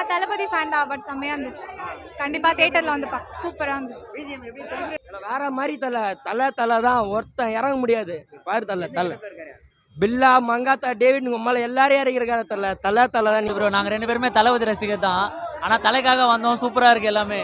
நான் தளபதி ஃபேன் தான், பட் செம்மையா இருந்துச்சு. கண்டிப்பா தியேட்டர்ல வந்து சூப்பரா இருந்துச்சு. வேற மாதிரி தலை தான், ஒருத்தன் இறங்க முடியாது. பாரு தலை பில்லா மங்காத்தா டேவிட் உம்மால எல்லாரையும் இறங்கிருக்காரு. தலை தான் ப்ரோ. நாங்கள் 2 பேருமே தளபதி ரசிகர் தான். ஆனால் தலைக்காக வந்தோம். சூப்பராக இருக்குது எல்லாமே.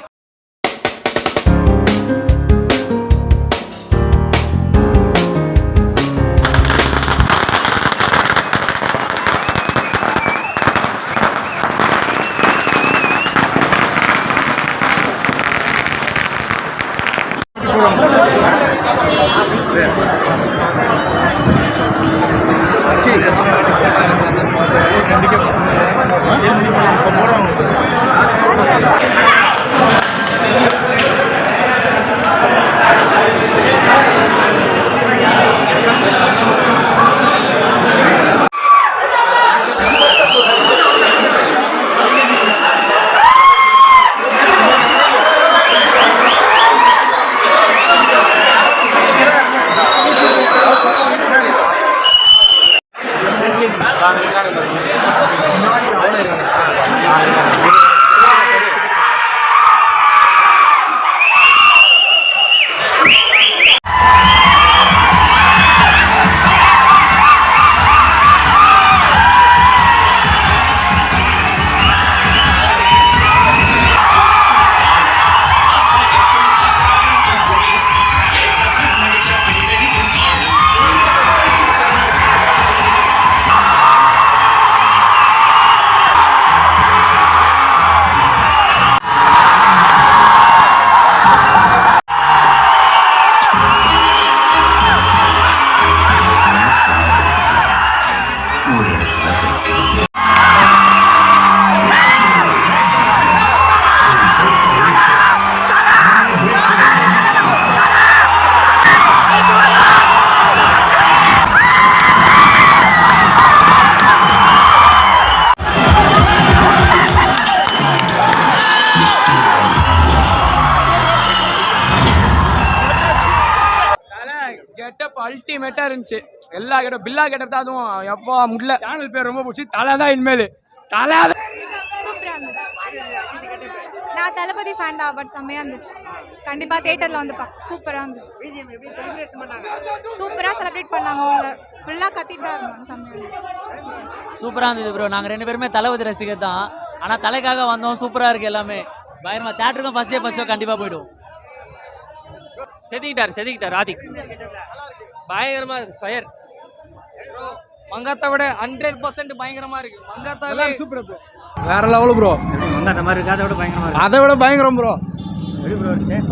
கெட்டப் அல்டிமேட்டா இருந்துச்சு. எல்லா கெட்டப் பில்லா கெட்டப் தான். அதுவும் எப்போ முடியல. சேனல் பேர் ரொம்ப பிடிச்சி. தலை தான் இனிமேல் தலை சூப்பரா இருந்துச்சு. நான் தளபதி ஃபேன் தான், பட் செம்மையா இருந்துச்சு. கண்டிப்பா தியேட்டர்ல வந்து சூப்பரா இருந்துச்சு. சூப்பரா செலிப்ரேட் பண்ணாங்க. உள்ள ஃபுல்லா கத்திட்டு தான் இருந்தாங்க. செம்மையா இருந்துச்சு. சூப்பராக இருந்தது ப்ரோ. நாங்கள் 2 பேருமே தளபதி ரசிகர் தான். ஆனால் தலைக்காக வந்தோம். சூப்பராக இருக்குது எல்லாமே. பயங்கரமாக. தேட்டருக்கும் ஃபர்ஸ்ட் ஷோ கண்டிப்பாக போய்டும். செதுக்கிட்டார் ஆதிக். பயங்கரமா இருக்கு. ஃபயர் மங்காத்தா விட 100% பயங்கரமா இருக்கு. Mankatha super bro. வேற லெவல் ப்ரோ. அந்த மாதிரி இருக்கு. அதை விட பயங்கரமா இருக்கு. அதை விட பயங்கரம் ப்ரோ.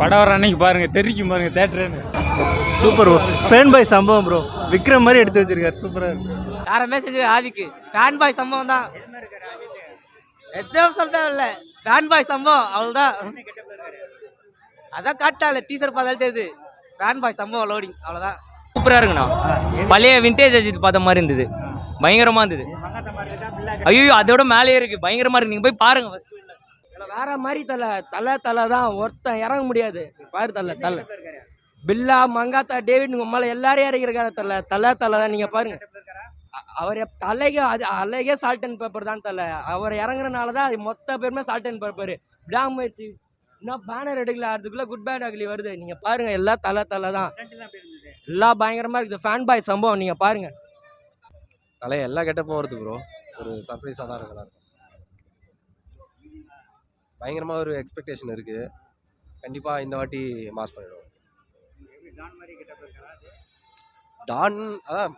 படம் வர அன்னைக்கு பாருங்க, தெரிக்கும் பாருங்க theatre. Super bro. Fan boy சம்பவம் ப்ரோ. விக்ரம் மாதிரி எடுத்து வச்சிருக்காரு. சூப்பரா இருக்கு. யாரமே செஞ்சது ஆதிக்கு. ஃபேன் பாய் சம்பவம் தான். எதுவும் சொல்றதே இல்ல. ஃபேன் பாய் சம்பவம் அவ்வளவுதான். அதான் காட்டால டீசர் பார்த்தாலே தெரியுது. ஃபேன் பாய் சம்பவம் லோடிங் அவ்வளவுதான். சூப்பரா இருக்குண்ணா. பழைய விண்டேஜ் அஜித் பார்த்த மாதிரி இருந்தது. பயங்கரமா இருந்தது. ஐயோ அதோட மேலேயே இருக்கு. பயங்கரமா இருக்கு. நீங்க போய் பாருங்க. வேற மாதிரி தலை தான், ஒருத்தன் இறங்க முடியாது. பாரு தலை பில்லா மங்காத்தா டேவிட் உம்மால எல்லாரையும் இறங்கிருக்காரு. தலை தான். நீங்க பாருங்க. அவர் அழகே சால்ட் அண்ட் பேப்பர் தான் தலை. அவர் இறங்குறதுனாலதான் அது மொத்த பேருமே சால்ட் அண்ட் பேப்பர். விடாம இன்னும் பேனர் எடுக்கல. அதுக்குள்ள குட் பேட் அக்லி வருது. நீங்க பாருங்க. எல்லாம் தலை தான். எல்லாம் பயங்கரமா இருக்குது. ஃபேன் பாய் சம்பவம் நீங்க பாருங்க. தலை எல்லா கெட்டப்பும் வருது ப்ரோ. ஒரு சர்ப்ரைஸாக தான் இருக்கு. பயங்கரமாக ஒரு எக்ஸ்பெக்டேஷன் இருக்குது. கண்டிப்பாக இந்த வாட்டி மாஸ் பண்ணிடுவோம். டான் அதான்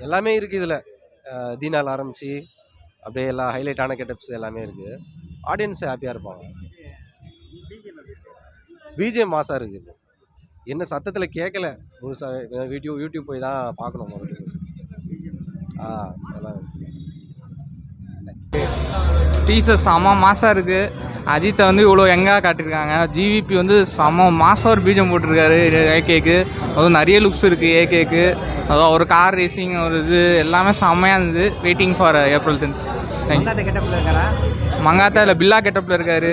எல்லாமே இருக்குது இதில். தீனால் ஆரம்பித்து அப்படியே எல்லா ஹைலைட்டான கெட்டப்ஸ் எல்லாமே இருக்குது. ஆடியன்ஸ் ஹாப்பியாக இருப்பாங்க. பிஜிஎம் மாசாக இருக்குது. என்ன சத்தத்தில் கேட்கல முழுசாக. யூடியூப் போய் தான் பார்க்கணும். எல்லாம் டீசர் செம மாசாக இருக்குது. அஜித்தை வந்து இவ்வளோ யங்காக காட்டியிருக்காங்க. ஜிவிபி வந்து செம மாசாக ஒரு பீஜம் போட்டிருக்காரு ஏகேக்கு. அதுவும் நிறைய லுக்ஸ் இருக்குது ஏகேக்கு. அதுவும் ஒரு கார் ரேசிங் ஒரு இது எல்லாமே செம்மையாக இருந்தது. Waiting for April 10th. Mankatha இல்லை பில்லா கெட்டப்பில் இருக்காரு.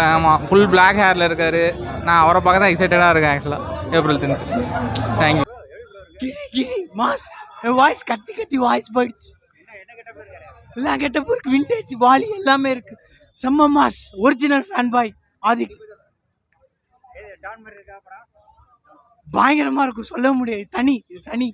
ஆமாம் ஃபுல் பிளாக் ஹேரில் இருக்காரு. நான் அவரை பார்க்க தான் எக்ஸைட்டடாக இருக்கேன் ஆக்சுவலாக April 10th. Thank you. Mass voice கத்தி வாய்ஸ் போயிடுச்சு. எல்லா கெட்டப்பும் இருக்கு. விண்டேஜ் வாலி எல்லாமே இருக்கு. செம்ம mass original fan boy Adhik. பயங்கரமா இருக்கும், சொல்ல முடியாது. தனி இது தனி.